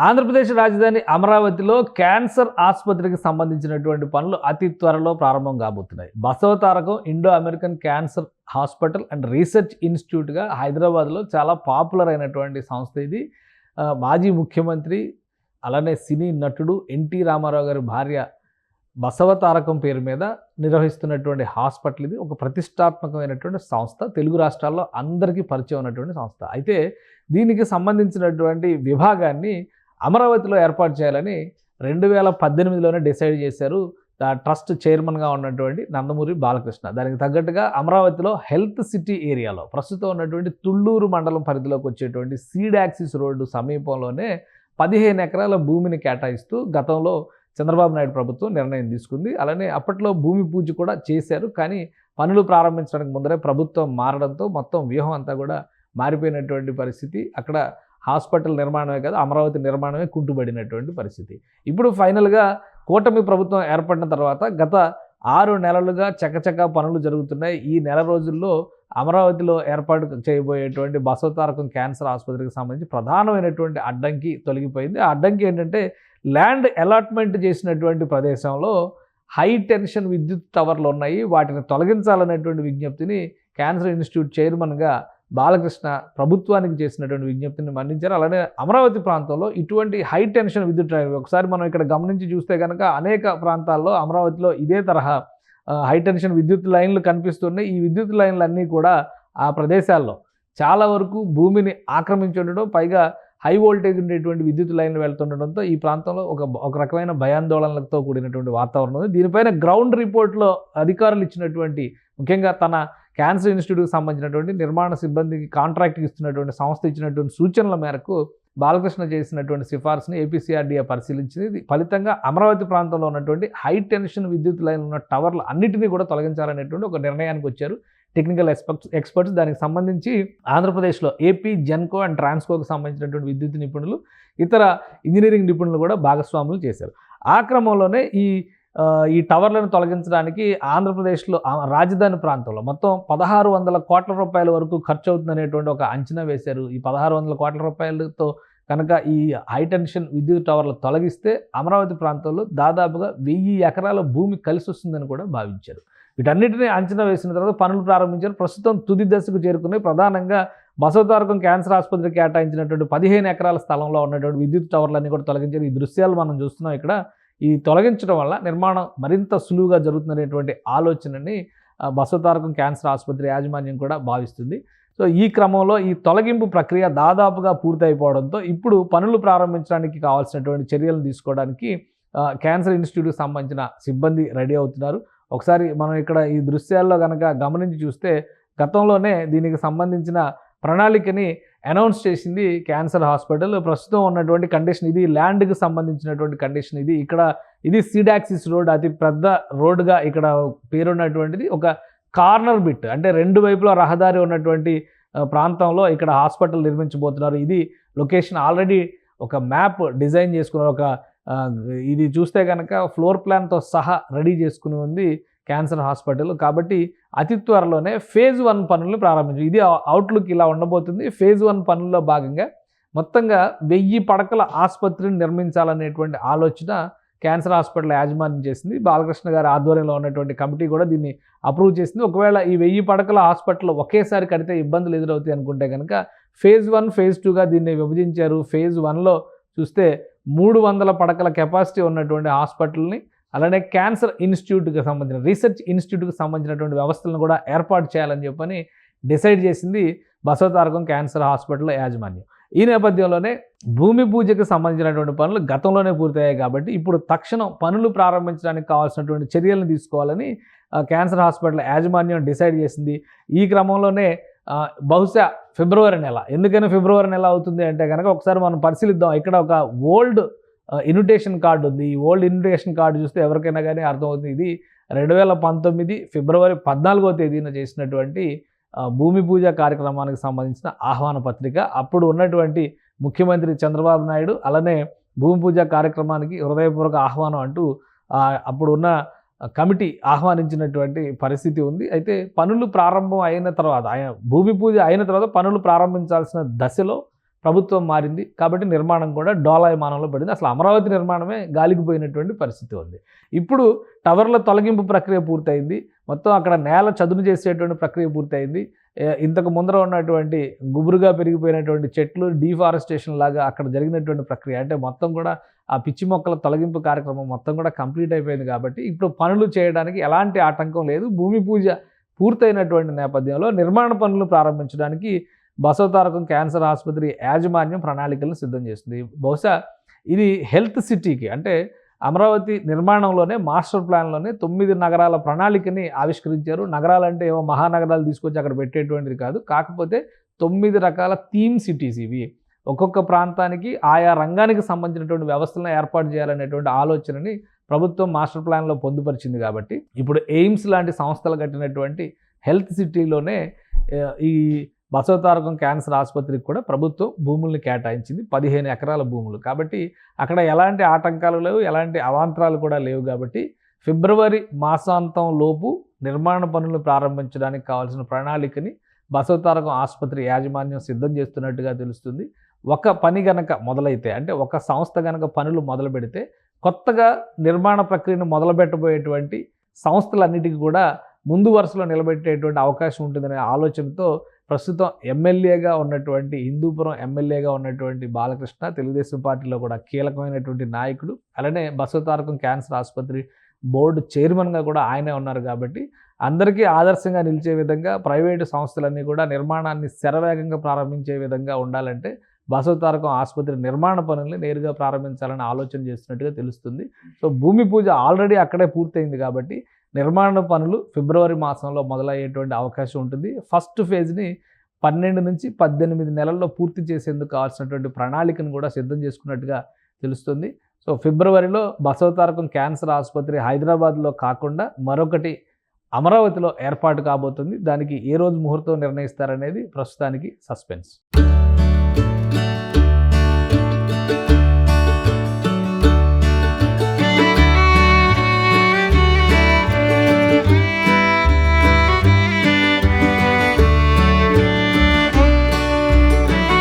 ఆంధ్రప్రదేశ్ రాజధాని అమరావతిలో క్యాన్సర్ ఆసుపత్రికి సంబంధించినటువంటి పనులు అతి త్వరలో ప్రారంభం కాబోతున్నాయి. Basavatarakam Indo American cancer hospital and research ఇన్స్టిట్యూట్గా హైదరాబాద్లో చాలా పాపులర్ అయినటువంటి సంస్థ ఇది. మాజీ ముఖ్యమంత్రి అలానే సినీ నటుడు ఎన్టీ రామారావు గారి భార్య బసవతారకం పేరు మీద నిర్వహిస్తున్నటువంటి హాస్పిటల్ ఇది. ఒక ప్రతిష్టాత్మకమైనటువంటి సంస్థ, తెలుగు రాష్ట్రాల్లో అందరికీ పరిచయం ఉన్నటువంటి సంస్థ. అయితే దీనికి సంబంధించినటువంటి విభాగాన్ని అమరావతిలో ఏర్పాటు చేయాలని 2018లోనే డిసైడ్ చేశారు ట్రస్ట్ చైర్మన్గా ఉన్నటువంటి నందమూరి బాలకృష్ణ. దానికి తగ్గట్టుగా అమరావతిలో హెల్త్ సిటీ ఏరియాలో ప్రస్తుతం ఉన్నటువంటి తుళ్ళూరు మండలం పరిధిలోకి వచ్చేటువంటి సీడ్ యాక్సిస్ రోడ్డు సమీపంలోనే 15 ఎకరాల భూమిని కేటాయిస్తూ గతంలో చంద్రబాబు నాయుడు ప్రభుత్వం నిర్ణయం తీసుకుంది. అలానే అప్పట్లో భూమి పూజ కూడా చేశారు. కానీ పనులు ప్రారంభించడానికి ముందరే ప్రభుత్వం మారడంతో మొత్తం వ్యూహం అంతా కూడా మారిపోయినటువంటి పరిస్థితి. అక్కడ హాస్పిటల్ నిర్మాణమే కాదు, అమరావతి నిర్మాణమే కుంటుబడినటువంటి పరిస్థితి. ఇప్పుడు ఫైనల్గా కూటమి ప్రభుత్వం ఏర్పడిన తర్వాత గత 6 నెలలుగా చకచకా పనులు జరుగుతున్నాయి. ఈ నెల రోజుల్లో అమరావతిలో ఏర్పాటు చేయబోయేటువంటి బసవతారకం క్యాన్సర్ ఆసుపత్రికి సంబంధించి ప్రధానమైనటువంటి అడ్డంకి తొలగిపోయింది. ఆ అడ్డంకి ఏంటంటే, ల్యాండ్ అలాట్మెంట్ చేసినటువంటి ప్రదేశంలో హై టెన్షన్ విద్యుత్ టవర్లు ఉన్నాయి. వాటిని తొలగించాలనేటువంటి విజ్ఞప్తిని క్యాన్సర్ ఇన్స్టిట్యూట్ చైర్మన్గా బాలకృష్ణ ప్రభుత్వానికి చేసినటువంటి విజ్ఞప్తిని మన్నించారు. అలానే అమరావతి ప్రాంతంలో ఇటువంటి హై టెన్షన్ విద్యుత్ లైన్ ఒకసారి మనం ఇక్కడ గమనించి చూస్తే కనుక అనేక ప్రాంతాల్లో అమరావతిలో ఇదే తరహా హై టెన్షన్ విద్యుత్ లైన్లు కనిపిస్తున్నాయి. ఈ విద్యుత్ లైన్లన్నీ కూడా ఆ ప్రదేశాల్లో చాలా వరకు భూమిని ఆక్రమించి ఉండడం, పైగా హై వోల్టేజ్ ఉండేటువంటి విద్యుత్ లైన్లు వెళ్తుండడంతో ఈ ప్రాంతంలో ఒక రకమైన భయాందోళనలతో కూడినటువంటి వాతావరణం ఉంది. దీనిపైన గ్రౌండ్ రిపోర్ట్లో అధికారులు ఇచ్చినటువంటి, ముఖ్యంగా తన క్యాన్సర్ ఇన్స్టిట్యూట్కి సంబంధించినటువంటి నిర్మాణ సిబ్బందికి కాంట్రాక్ట్కి ఇస్తున్నటువంటి సంస్థ ఇచ్చినటువంటి సూచనల మేరకు బాలకృష్ణ చేసినటువంటి సిఫార్సుని ఏపీసీఆర్డీఏ పరిశీలించింది. ఫలితంగా అమరావతి ప్రాంతంలో ఉన్నటువంటి హై టెన్షన్ విద్యుత్ లైన్ ఉన్న టవర్లు అన్నిటినీ కూడా తొలగించాలనేటువంటి ఒక నిర్ణయానికి వచ్చారు టెక్నికల్ ఎక్స్పర్ట్స్. దానికి సంబంధించి ఆంధ్రప్రదేశ్లో ఏపీ జెన్కో అండ్ ట్రాన్స్కోకి సంబంధించినటువంటి విద్యుత్ నిపుణులు, ఇతర ఇంజనీరింగ్ నిపుణులు కూడా భాగస్వాములు చేశారు. ఆ క్రమంలోనే ఈ టవర్లను తొలగించడానికి ఆంధ్రప్రదేశ్లో రాజధాని ప్రాంతంలో మొత్తం 1600 కోట్ల రూపాయల వరకు ఖర్చు అవుతుందనేటువంటి ఒక అంచనా వేశారు. ఈ 1600 కోట్ల రూపాయలతో కనుక ఈ హైటెన్షన్ విద్యుత్ టవర్లు తొలగిస్తే అమరావతి ప్రాంతంలో దాదాపుగా 1000 ఎకరాల భూమి కలిసి వస్తుందని కూడా భావించారు. వీటన్నిటిని అంచనా వేసిన తర్వాత పనులు ప్రారంభించారు. ప్రస్తుతం తుది దశకు చేరుకున్నాయి. ప్రధానంగా బసవతారకం క్యాన్సర్ ఆసుపత్రికి కేటాయించినటువంటి 15 ఎకరాల స్థలంలో ఉన్నటువంటి విద్యుత్ టవర్లన్నీ కూడా తొలగించారు. ఈ దృశ్యాలు మనం చూస్తున్నాం ఇక్కడ. ఈ తొలగించడం వల్ల నిర్మాణం మరింత సులువుగా జరుగుతుందనేటువంటి ఆలోచనని బసవతారకం క్యాన్సర్ ఆసుపత్రి యాజమాన్యం కూడా భావిస్తుంది. సో ఈ క్రమంలో ఈ తొలగింపు ప్రక్రియ దాదాపుగా పూర్తయిపోవడంతో ఇప్పుడు పనులు ప్రారంభించడానికి కావాల్సినటువంటి చర్యలు తీసుకోవడానికి క్యాన్సర్ ఇన్స్టిట్యూట్కి సంబంధించిన సిబ్బంది రెడీ అవుతున్నారు. ఒకసారి మనం ఇక్కడ ఈ దృశ్యాల్లో కనుక గమనించి చూస్తే గతంలోనే దీనికి సంబంధించిన ప్రణాళికని అనౌన్స్ చేసింది క్యాన్సర్ హాస్పిటల్. ప్రస్తుతం ఉన్నటువంటి కండిషన్ ఇది, ల్యాండ్కి సంబంధించినటువంటి కండిషన్ ఇది. ఇది సీడ్ యాక్సిస్ రోడ్, అతి పెద్ద రోడ్డుగా ఇక్కడ పేరున్నటువంటిది. ఒక కార్నర్ బిట్, అంటే 2 వైపులా రహదారి ఉన్నటువంటి ప్రాంతంలో ఇక్కడ హాస్పిటల్ నిర్మించబోతున్నారు. ఇది లొకేషన్ ఆల్రెడీ ఒక మ్యాప్ డిజైన్ చేసుకున్నారు. ఇది చూస్తే కనుక ఫ్లోర్ ప్లాన్తో సహా రెడీ చేసుకుని ఉంది క్యాన్సర్ హాస్పిటల్. కాబట్టి అతి త్వరలోనే ఫేజ్ 1 పనులను ప్రారంభించారు. ఇది అవుట్లుక్ ఇలా ఉండబోతుంది. ఫేజ్ 1 పనుల్లో భాగంగా మొత్తంగా 1000 పడకల ఆసుపత్రిని నిర్మించాలనేటువంటి ఆలోచన క్యాన్సర్ హాస్పిటల్ యాజమాన్యం చేసింది. బాలకృష్ణ గారి ఆధ్వర్యంలో ఉన్నటువంటి కమిటీ కూడా దీన్ని అప్రూవ్ చేసింది. ఒకవేళ ఈ 1000 పడకల హాస్పిటల్ ఒకేసారి కడితే ఇబ్బందులు ఎదురవుతాయి అనుకుంటే కనుక ఫేజ్ 1, ఫేజ్ 2గా దీన్ని విభజించారు. ఫేజ్ 1లో చూస్తే 300 పడకల కెపాసిటీ ఉన్నటువంటి హాస్పిటల్ని, అలానే క్యాన్సర్ ఇన్స్టిట్యూట్కి సంబంధించిన రీసెర్చ్ ఇన్స్టిట్యూట్కి సంబంధించినటువంటి వ్యవస్థలను కూడా ఏర్పాటు చేయాలని చెప్పని డిసైడ్ చేసింది బసవతారకం క్యాన్సర్ హాస్పిటల్ యాజమాన్యం. ఈ నేపథ్యంలోనే భూమి పూజకు సంబంధించినటువంటి పనులు గతంలోనే పూర్తయ్యాయి కాబట్టి ఇప్పుడు తక్షణం పనులు ప్రారంభించడానికి కావాల్సినటువంటి చర్యలను తీసుకోవాలని క్యాన్సర్ హాస్పిటల్ యాజమాన్యం డిసైడ్ చేసింది. ఈ క్రమంలోనే బహుశా ఫిబ్రవరి నెల, ఎందుకని ఫిబ్రవరి నెల అవుతుంది అంటే కనుక ఒకసారి మనం పరిశీలిద్దాం. ఇక్కడ ఒక ఓల్డ్ ఇన్విటేషన్ కార్డు ఉంది. ఈ ఓల్డ్ ఇన్విటేషన్ కార్డు చూస్తే ఎవరికైనా కానీ అర్థమవుతుంది. ఇది 2019 ఫిబ్రవరి 14వ తేదీన చేసినటువంటి భూమి పూజ కార్యక్రమానికి సంబంధించిన ఆహ్వాన పత్రిక. అప్పుడు ఉన్నటువంటి ముఖ్యమంత్రి చంద్రబాబు నాయుడు అలానే భూమి పూజ కార్యక్రమానికి హృదయపూర్వక ఆహ్వానం అంటూ అప్పుడు ఉన్న కమిటీ ఆహ్వానించినటువంటి పరిస్థితి ఉంది. అయితే పనులు ప్రారంభం అయిన తర్వాత, భూమి పూజ అయిన తర్వాత పనులు ప్రారంభించాల్సిన దశలో ప్రభుత్వం మారింది కాబట్టి నిర్మాణం కూడా డోలాయమానంలో పడింది. అసలు అమరావతి నిర్మాణమే గాలికి పోయినటువంటి పరిస్థితి ఉంది. ఇప్పుడు టవర్ల తొలగింపు ప్రక్రియ పూర్తయింది. మొత్తం అక్కడ నేల చదును చేసేటువంటి ప్రక్రియ పూర్తయింది. ఇంతకు ముందర ఉన్నటువంటి గుబురుగా పెరిగిపోయినటువంటి చెట్లు డీఫారెస్టేషన్ లాగా అక్కడ జరిగినటువంటి ప్రక్రియ, అంటే మొత్తం కూడా ఆ పిచ్చి మొక్కల తొలగింపు కార్యక్రమం మొత్తం కూడా కంప్లీట్ అయిపోయింది. కాబట్టి ఇప్పుడు పనులు చేయడానికి ఎలాంటి ఆటంకం లేదు. భూమి పూజ పూర్తయినటువంటి నేపథ్యంలో నిర్మాణ పనులు ప్రారంభించడానికి బసవతారకం క్యాన్సర్ ఆసుపత్రి యాజమాన్యం ప్రణాళికలను సిద్ధం చేస్తుంది. బహుశా ఇది హెల్త్ సిటీకి, అంటే అమరావతి నిర్మాణంలోనే మాస్టర్ ప్లాన్లోనే 9 నగరాల ప్రణాళికని ఆవిష్కరించారు. నగరాలంటే ఏవో మహానగరాలు తీసుకొచ్చి అక్కడ పెట్టేటువంటిది కాదు. కాకపోతే 9 రకాల థీమ్ సిటీస్ ఇవి. ఒక్కొక్క ప్రాంతానికి ఆయా రంగానికి సంబంధించినటువంటి వ్యవస్థలను ఏర్పాటు చేయాలనేటువంటి ఆలోచనని ప్రభుత్వం మాస్టర్ ప్లాన్లో పొందుపరిచింది. కాబట్టి ఇప్పుడు ఎయిమ్స్ లాంటి సంస్థలు కట్టినటువంటి హెల్త్ సిటీలోనే ఈ బసవతారకం క్యాన్సర్ ఆసుపత్రికి కూడా ప్రభుత్వం భూముల్ని కేటాయించింది, 15 ఎకరాల భూములు. కాబట్టి అక్కడ ఎలాంటి ఆటంకాలు లేవు, ఎలాంటి అవాంతరాలు కూడా లేవు. కాబట్టి ఫిబ్రవరి మాసాంతం లోపు నిర్మాణ పనులు ప్రారంభించడానికి కావాల్సిన ప్రణాళికని బసవతారకం ఆసుపత్రి యాజమాన్యం సిద్ధం చేస్తున్నట్టుగా తెలుస్తుంది. ఒక పని గనక మొదలైతే, అంటే ఒక సంస్థ గనక పనులు మొదలు పెడితే కొత్తగా నిర్మాణ ప్రక్రియను మొదలుపెట్టబోయేటువంటి సంస్థలన్నిటికీ కూడా ముందు వరుసలో నిలబెట్టేటువంటి అవకాశం ఉంటుందనే ఆలోచనతో ప్రస్తుతం ఎమ్మెల్యేగా ఉన్నటువంటి, హిందూపురం ఎమ్మెల్యేగా ఉన్నటువంటి బాలకృష్ణ తెలుగుదేశం పార్టీలో కూడా కీలకమైనటువంటి నాయకుడు, అలానే బసవతారకం క్యాన్సర్ ఆసుపత్రి బోర్డు చైర్మన్గా కూడా ఆయనే ఉన్నారు. కాబట్టి అందరికీ ఆదర్శంగా నిలిచే విధంగా ప్రైవేటు సంస్థలన్నీ కూడా నిర్మాణాన్ని శరవేగంగా ప్రారంభించే విధంగా ఉండాలంటే బసవతారకం ఆసుపత్రి నిర్మాణ పనుల్ని నేరుగా ప్రారంభించాలని ఆలోచన చేస్తున్నట్టుగా తెలుస్తుంది. సో భూమి పూజ ఆల్రెడీ అక్కడే పూర్తయింది. కాబట్టి నిర్మాణ పనులు ఫిబ్రవరి మాసంలో మొదలయ్యేటువంటి అవకాశం ఉంటుంది. ఫస్ట్ ఫేజ్ని 12 నుంచి 18 నెలల్లో పూర్తి చేసేందుకు కావాల్సినటువంటి ప్రణాళికను కూడా సిద్ధం చేసుకున్నట్టుగా తెలుస్తుంది. సో ఫిబ్రవరిలో బసవతారకం క్యాన్సర్ ఆసుపత్రి హైదరాబాద్లో కాకుండా మరొకటి అమరావతిలో ఏర్పాటు కాబోతుంది. దానికి ఏ రోజు ముహూర్తం నిర్ణయిస్తారనేది ప్రస్తుతానికి సస్పెన్స్.